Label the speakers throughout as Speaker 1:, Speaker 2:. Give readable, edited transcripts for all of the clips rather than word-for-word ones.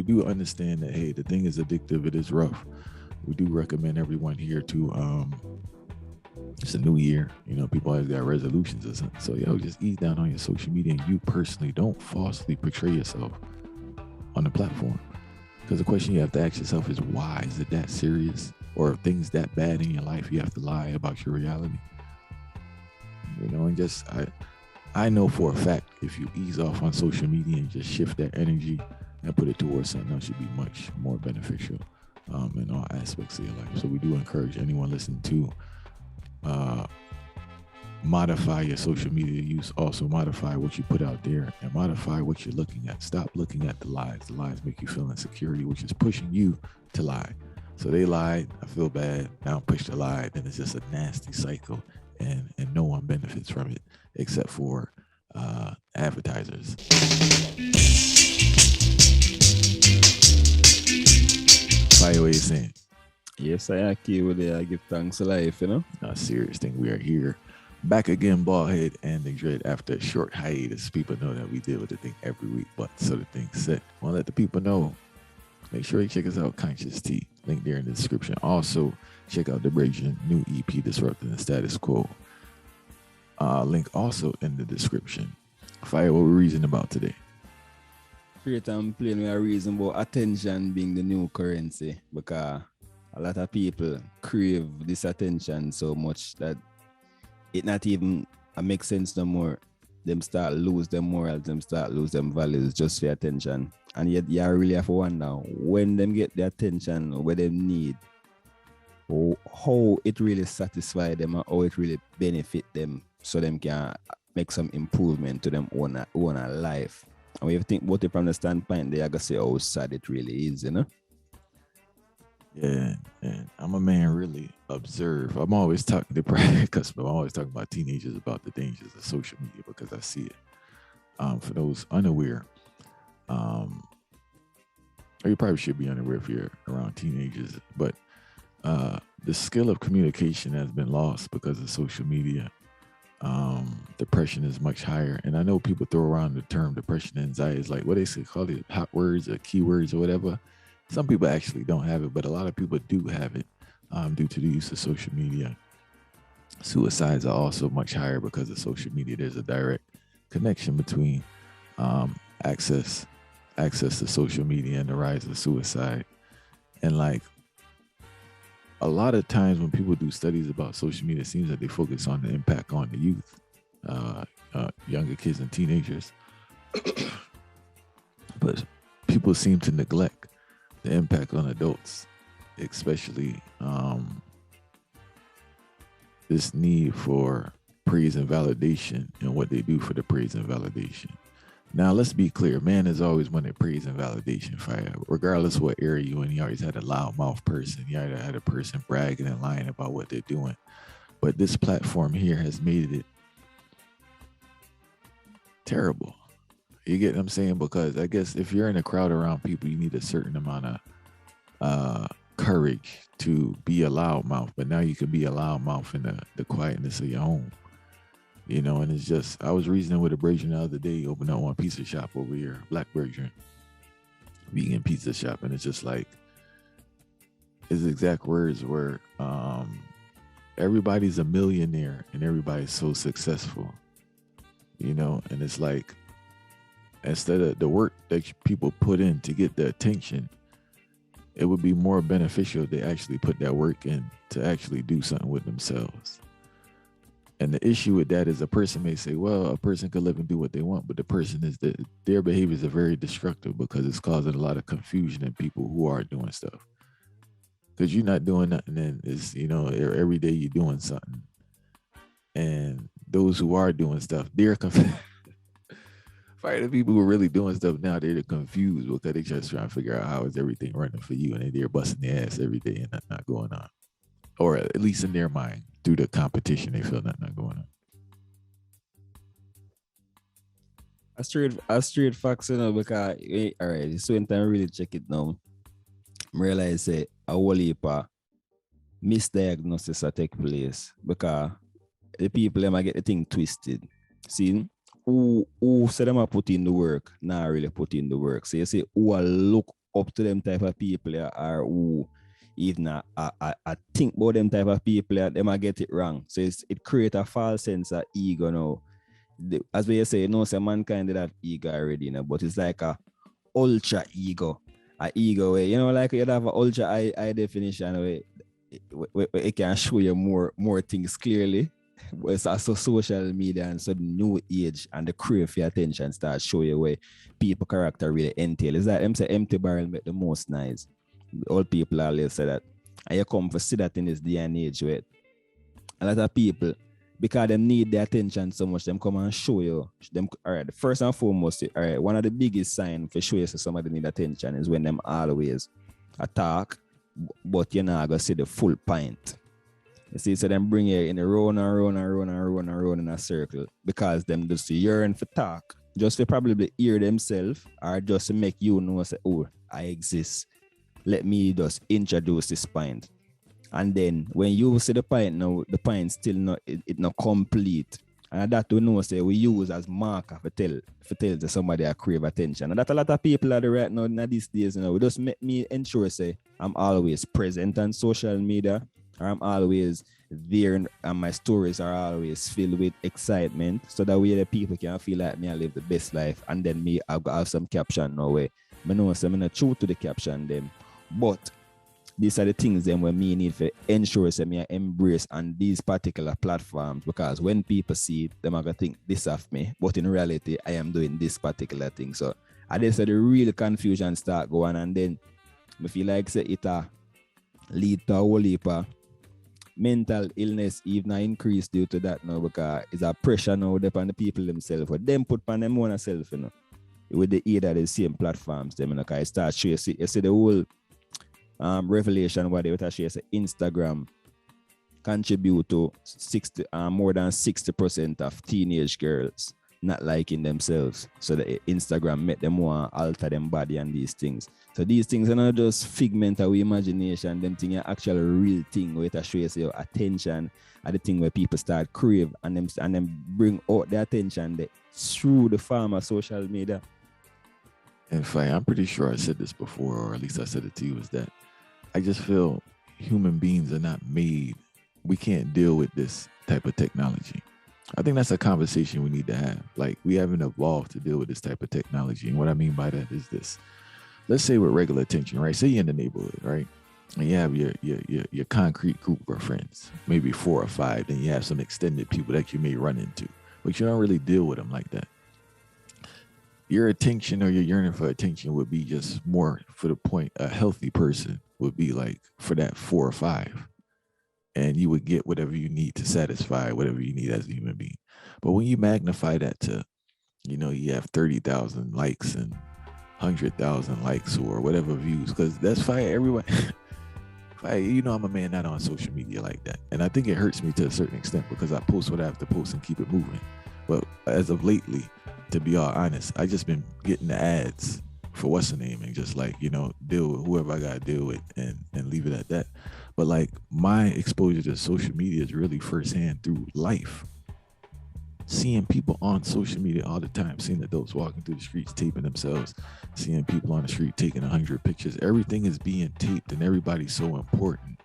Speaker 1: do understand that, hey, the thing is addictive. It is rough. We do recommend everyone here to it's a new year. You know, people always got resolutions or something. So, yo, just ease down on your social media, and you personally don't falsely portray yourself on the platform. Because the question you have to ask yourself is, why? Is it that serious? Or if things that bad in your life, you have to lie about your reality? You know, and just, I know for a fact, if you ease off on social media and just shift that energy and put it towards something else, should be much more beneficial in all aspects of your life. So we do encourage anyone listening to modify your social media use. Also modify what you put out there and modify what you're looking at. Stop looking at the lies. The lies make you feel insecurity, which is pushing you to lie. So they lied, I feel bad, now I'm pushed to lie. Then it's just a nasty cycle, and no one benefits from it except for advertisers. Fire, what you saying?
Speaker 2: Yes, I agree with it. I give thanks to life, you know.
Speaker 1: A serious thing. We are here back again, Baldhead and the Dread, after a short hiatus. People know that we deal with the thing every week, but so the thing's set. I want to let the people know. Make sure you check us out, Conscious T. Link there in the description. Also, check out the Brazian new EP, Disrupting the Status Quo. Link also in the description. Fire, what we're reasoning about today?
Speaker 2: Straight and plain, we are reason about attention being the new currency, because a lot of people crave this attention so much that it not even make sense no more. Them start lose them morals, them start lose them values just for attention. And yet you really have to wonder when them get the attention or what they need, or how it really satisfy them or how it really benefit them so them can make some improvement to them own life. And when you think about it from the standpoint, they are gonna say how sad it really is, you know?
Speaker 1: Yeah, and I'm a man really observe. I'm always talking to private customers. I'm always talking about teenagers about the dangers of social media because I see it. For those unaware, or you probably should be unaware if you're around teenagers, but the skill of communication has been lost because of social media. Depression is much higher, and I know people throw around the term depression and anxiety. It's like what they say, call it hot words or keywords or whatever. Some people actually don't have it, but a lot of people do have it due to the use of social media. Suicides are also much higher because of social media. There's a direct connection between access to social media and the rise of suicide. And like a lot of times when people do studies about social media, it seems that they focus on the impact on the youth, younger kids and teenagers. But people seem to neglect the impact on adults, especially this need for praise and validation and what they do for the praise and validation. Now, let's be clear. Man has always wanted praise and validation, fire. Regardless of what area you're in, you always had a loudmouth person. You always had a person bragging and lying about what they're doing. But this platform here has made it terrible. You get what I'm saying? Because I guess if you're in a crowd around people, you need a certain amount of courage to be a loudmouth. But now you can be a loudmouth in the quietness of your home. You know, and it's just, I was reasoning with a Brazian the other day, opened up one pizza shop over here, Black Brazian, vegan pizza shop. And it's just like, his exact words were, everybody's a millionaire and everybody's so successful, you know? And it's like, instead of the work that people put in to get the attention, it would be more beneficial if they actually put that work in to actually do something with themselves. And the issue with that is a person may say, well, a person could live and do what they want, but the person is that their behaviors are very destructive because it's causing a lot of confusion in people who are doing stuff. Because you're not doing nothing, and it's, you know, every day you're doing something. And those who are doing stuff, they're confused. Fire the people who are really doing stuff now, they're confused because they just trying to figure out how is everything running for you, and they're busting their ass every day and nothing not going on. Or at least in their mind, through the competition, they feel nothing not going on.
Speaker 2: A straight facts, you know, because all right, so when time really check it now, I realize a whole heap of misdiagnosis that take place because the people them get the thing twisted. See, who say them a put in the work, not really put in the work. So you say who a look up to them type of people or who even I think about them type of people, they might get it wrong. So it creates a false sense of ego now. As we say, say mankind did have ego already, but it's like a ultra ego. A ego way, like you'd have an ultra high definition way. It can show you more things clearly. But it's also social media and so the new age and the crave for attention starts show you where people character really entail. It's like them say empty barrel make the most nice. Old people always say that. And you come to see that in this day and age where a lot of people, because they need the attention so much, them come and show you. All right, first and foremost, all right, one of the biggest signs for show you somebody need attention is when them always attack, but you're not going to see the full point. You see, so them bring you in a round in a circle because them just yearn for talk, just to probably hear themselves or just to make you know, say, oh, I exist. Let me just introduce this point. And then when you see the point now, the point still not not complete. And that we know say we use as marker for tell to somebody I crave attention. And that a lot of people are right now in these days, we just make me ensure say I'm always present on social media, or I'm always there and my stories are always filled with excitement. So that way the people can feel like me I live the best life. And then me I've got some caption now where I know say I'm not true to the caption them. But these are the things then where me need to ensure that me embrace on these particular platforms, because when people see it, them are gonna think this of me, but in reality, I am doing this particular thing. So I just say the real confusion start going, and then I feel like say it lead to a whole heap of mental illness even increase due to that now, because it's a pressure now upon the people themselves, but them put on them own self, with the either the same platforms, them, because it starts showing, you see the whole revelation what they would actually say Instagram contribute to more than 60% of teenage girls not liking themselves. So that Instagram make them want to alter them body and these things. So these things are not just figment of imagination, them things are actually real thing where it shows your attention at the thing where people start crave and them bring out the attention through the form of social media.
Speaker 1: In fact, I'm pretty sure I said this before, or at least I said it to you, is that I just feel human beings are not made. We can't deal with this type of technology. I think that's a conversation we need to have. Like, we haven't evolved to deal with this type of technology. And what I mean by that is this. Let's say with regular attention, right? Say you're in the neighborhood, right? And you have your concrete group of friends, maybe 4 or 5. Then you have some extended people that you may run into, but you don't really deal with them like that. Your attention or your yearning for attention would be just more for the point. A healthy person would be like for that 4 or 5, and you would get whatever you need to satisfy whatever you need as a human being. But when you magnify that to, you have 30,000 likes and 100,000 likes or whatever views, because that's fine. Everyone, I'm a man not on social media like that, and I think it hurts me to a certain extent because I post what I have to post and keep it moving. But as of lately, to be all honest, I just been getting the ads for what's the name and just like, deal with whoever I gotta deal with and leave it at that. But like my exposure to social media is really firsthand through life. Seeing people on social media all the time, seeing adults walking through the streets, taping themselves, seeing people on the street taking 100 pictures. Everything is being taped and everybody's so important.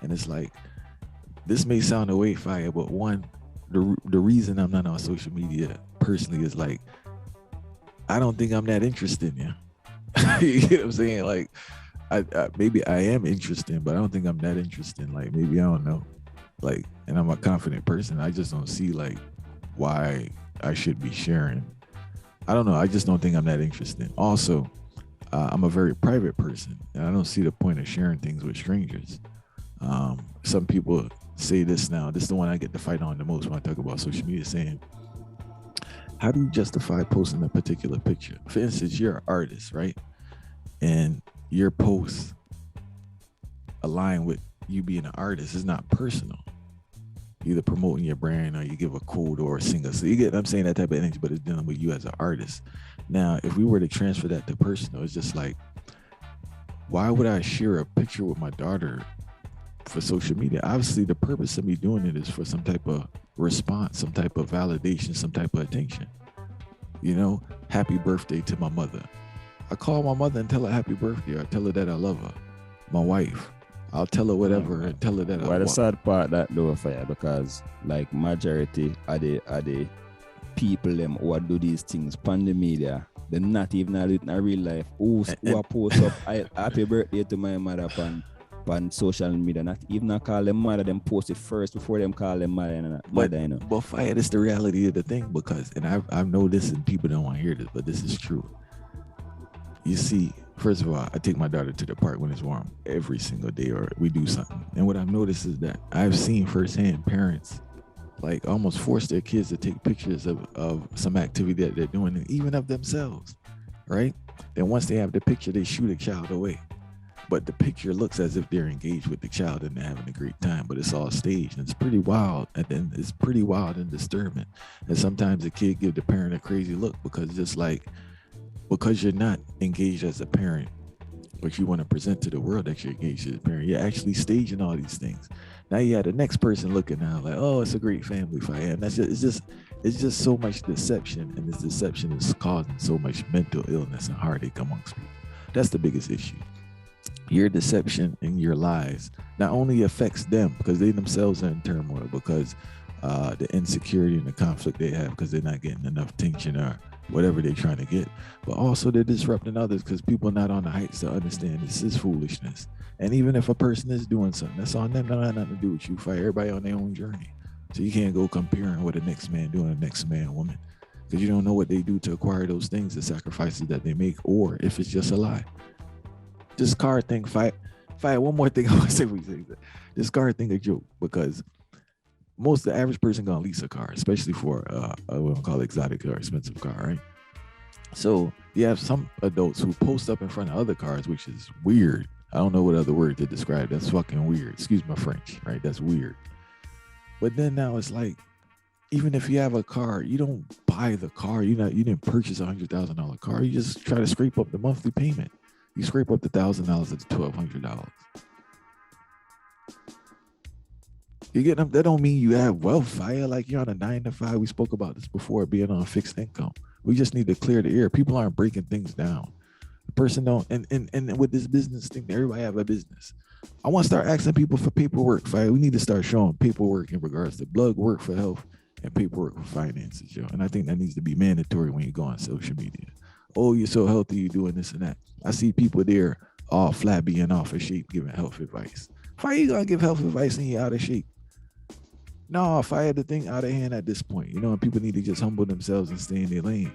Speaker 1: And it's like, this may sound a way fire, but one, the reason I'm not on social media personally is like, I don't think I'm that interested in you. You know what I'm saying? Like, I maybe I am interested, but I don't think I'm that interested. Like, maybe I don't know. Like, and I'm a confident person. I just don't see like why I should be sharing. I don't know. I just don't think I'm that interested. Also, I'm a very private person, and I don't see the point of sharing things with strangers. Some people say this now. This is the one I get to fight on the most when I talk about social media, saying, how do you justify posting a particular picture? For instance, you're an artist, right? And your posts align with you being an artist. It's not personal. Either promoting your brand or you give a quote or a singer. So you get, I'm saying that type of energy, but it's dealing with you as an artist. Now, if we were to transfer that to personal, it's just like, why would I share a picture with my daughter for social media? Obviously, the purpose of me doing it is for some type of response, some type of validation, some type of attention. Happy birthday to my mother. I call my mother and tell her happy birthday. I tell her that I love her. My wife. I'll tell her whatever and tell her that
Speaker 2: Well, the sad part that though fire because like majority of the people them who do these things on the media, they're not even do it in real life. Who post up happy birthday to my mother on social media, not even call them mother, them post it first before them call them mother.
Speaker 1: But fire, that's the reality of the thing because, and I know this and people don't want to hear this, but this is true. You see, first of all, I take my daughter to the park when it's warm every single day, or we do something. And what I've noticed is that I've seen firsthand parents like almost force their kids to take pictures of some activity that they're doing, and even of themselves, right? Then once they have the picture, they shoot a child away. But the picture looks as if they're engaged with the child and they're having a great time, but it's all staged and it's pretty wild. And then it's pretty wild and disturbing. And sometimes the kid give the parent a crazy look because just like, because you're not engaged as a parent, but you want to present to the world that you're engaged as a parent, you're actually staging all these things. Now you have the next person looking now like, oh, it's a great family for him. That's just, it's just so much deception, and this deception is causing so much mental illness and heartache amongst people. That's the biggest issue. Your deception and your lies not only affects them because they themselves are in turmoil because the insecurity and the conflict they have because they're not getting enough attention or whatever they're trying to get, but also they're disrupting others because people are not on the heights to understand this is foolishness. And even if a person is doing something, that's on them. That has nothing to do with you. For everybody on their own journey. So you can't go comparing what the next man doing the next man woman because you don't know what they do to acquire those things, the sacrifices that they make, or if it's just a lie. This car thing, fight. One more thing I want to say. This car thing a joke because most of the average person gonna lease a car, especially for what I call exotic or expensive car, right? So you have some adults who post up in front of other cars, which is weird. I don't know what other word to describe. That's fucking weird. Excuse my French, right? That's weird. But then now it's like, even if you have a car, you don't buy the car. You didn't purchase $100,000 car. You just try to scrape up the monthly payment. You scrape up the $1,000 to $1,200. You get them. That don't mean you have wealth, fire. Like you're on a 9-to-5. We spoke about this before, being on fixed income. We just need to clear the air. People aren't breaking things down. The person don't. And with this business thing, everybody have a business. I want to start asking people for paperwork, fire. We need to start showing paperwork in regards to blood work for health and paperwork for finances, yo. And I think that needs to be mandatory when you go on social media. Oh, you're so healthy, you're doing this and that. I see people there all flabby and off of shape giving health advice. Why are you gonna give health advice and you're out of shape? No, if I had the thing out of hand at this point, and people need to just humble themselves and stay in their lane.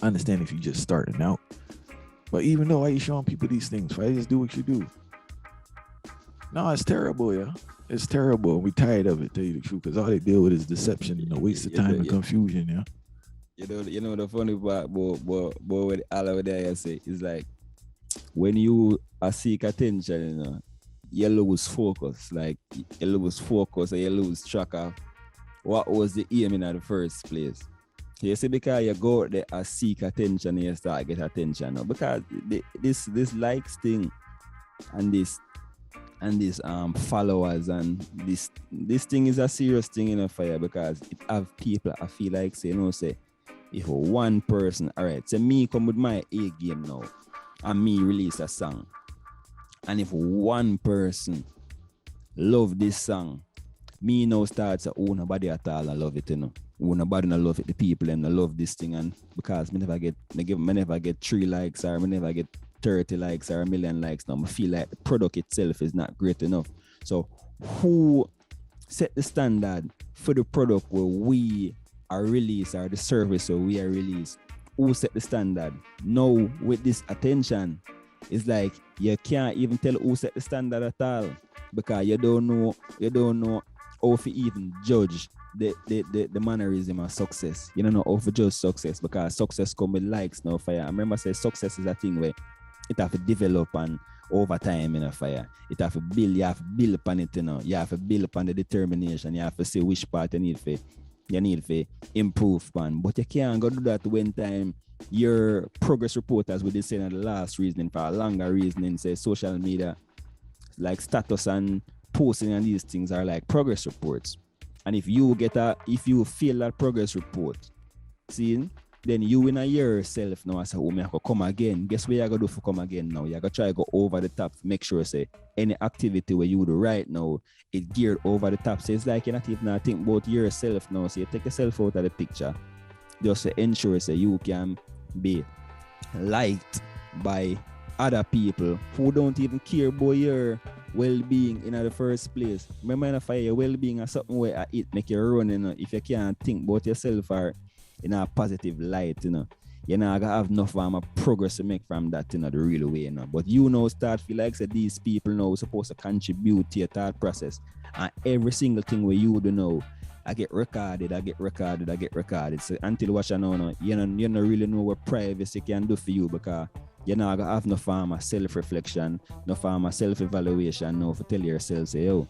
Speaker 1: I understand if you're just starting out, but even though why are you showing people these things? Why just do what you do? No, it's terrible, yeah. It's terrible. We tired of it, tell you the truth, because all they deal with is deception and a waste of time and confusion, yeah.
Speaker 2: You know the funny part, but with all of that I say is like when you seek attention, you lose focus. Like you lose focus and you lose track of what was the aim in the first place. You see, because you go out there and seek attention and you start get attention now. Because this likes thing and this followers and this thing is a serious thing in a fire because it have people I feel like say if one person, all right, so me come with my A game now and me release a song, and if one person love this song, me now start to nobody at all I love it, nobody not love it, the people and I love this thing, and because me never get 3 likes or me never get 30 likes or 1 million likes now, I feel like the product itself is not great enough. So who set the standard for the product where we are released or the service where we are released? Who set the standard? Now with this attention, it's like you can't even tell who set the standard at all because you don't know how to even judge the mannerism of success. You don't know how to judge success because success comes with likes now. Fire. I remember say success is a thing where it have to develop and over time in a fire. It have to build, you have to build upon it, You have to build upon the determination. You have to see which part you need to improve upon. But you can't go do that when time your progress reporters will be saying the last reasoning for a longer reasoning, say social media, like status and posting and these things are like progress reports. And if you fail that progress report, see, then you in a year yourself now, I say, oh, me I go come again. Guess what you gotta do for come again now? You gotta try to go over the top, make sure say any activity where you do right now, it geared over the top. So it's like you're not even think about yourself now. So you take yourself out of the picture, just to ensure say you can be liked by other people who don't even care about your well-being in the first place. Remember, if your well-being or something where it make you run, you know, if you can't think about yourself or in a positive light, you know, you're not gonna have enough progress to make from that, you know, the real way, you know. But you know, start feel like that these people now supposed to contribute to your thought process, and every single thing where you do know, I get recorded. So until what you know, you don't really know what privacy can do for you, because you're not gonna have no form of self-reflection, no form of self-evaluation, no for tell yourself, say, yo,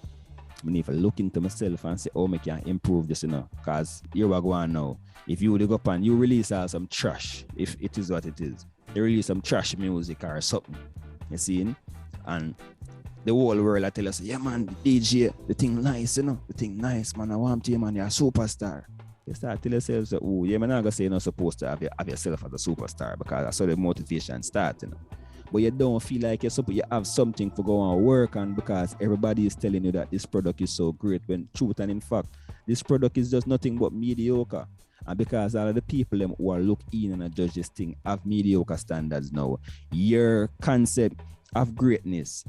Speaker 2: I need to look into myself and say, oh, I can improve this, you know, because here we go on now. If you would go up and you release some trash, if it is what it is, you release some trash music or something, you see, and the whole world I tell us, yeah man, DJ, the thing nice, you know, the thing nice, man, I want you, man, you're a superstar. You start tell yourself that, oh, yeah, man, I'm gonna say you're not supposed to have yourself as a superstar, because that's how the motivation starts, you know. But you don't feel like you have something for go and work on, because everybody is telling you that this product is so great, when truth and in fact, this product is just nothing but mediocre. And because all of the people who are look in and judge this thing have mediocre standards now, your concept of greatness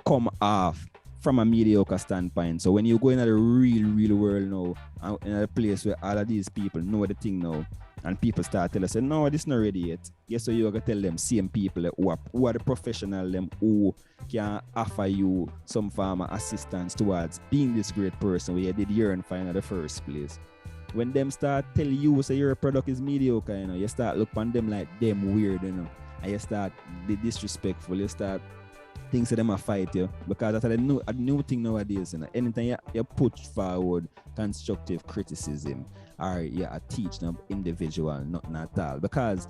Speaker 2: come off from a mediocre standpoint. So when you go into the real world now, in a place where all of these people know the thing now, and people start telling us, no, this is not ready yet. Guess what, you're going to tell them, same people who are the professional, them who can offer you some form of assistance towards being this great person where you did yearn for in the first place. When them start tell you, say your product is mediocre, you know, you start look on them like them weird, you know, and you start be disrespectful, you start things to them a fight you, because that's a new thing nowadays, you know. Anytime you put forward constructive criticism or you teach them individual, nothing at all, because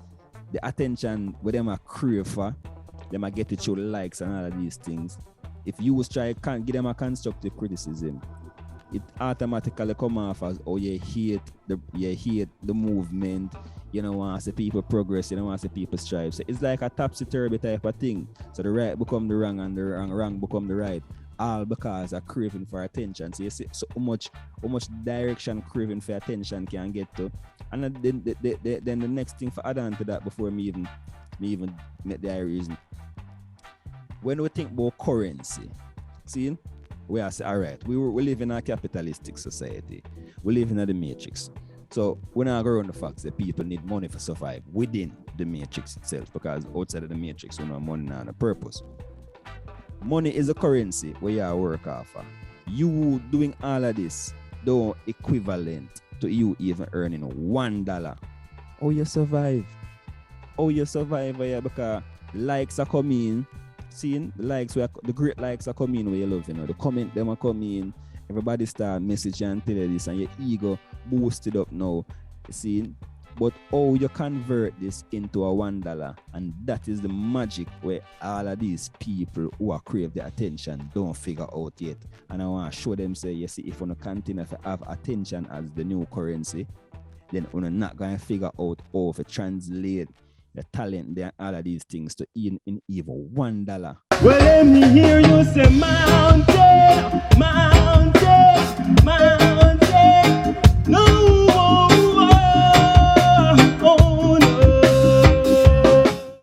Speaker 2: the attention with them are crave for, them are get it through likes and all of these things. If you was try can't give them a constructive criticism, it automatically come off as, oh, you hate the movement, you don't want to see people progress, you don't want to see people strive. So it's like a topsy-turvy type of thing. So the right become the wrong and the wrong become the right, all because of craving for attention. So you see so much direction craving for attention can get to. And then the next thing for add on to that before me even make the reason. When we think about currency, see, we are say, all right, we live in a capitalistic society. We live in the matrix. So we're not going to the facts that people need money for survive within the matrix itself, because outside of the matrix, we know money not a purpose. Money is a currency where you work off of. You doing all of this, though equivalent to you even earning $1. Oh, you survive. Yeah, because likes are coming. Seeing the likes, the great likes are coming where you love, you know, the comment them are coming, everybody start messaging and tell you this, and your ego boosted up now, you see. But how you convert this into a $1, and that is the magic where all of these people who are crave the attention don't figure out yet. And I want to show them, say, you see, if you continue to have attention as the new currency, then you're not going to figure out how to translate the talent there, all of these things to in even $1.
Speaker 3: Well, let me hear you say mountain, mountain, mountain.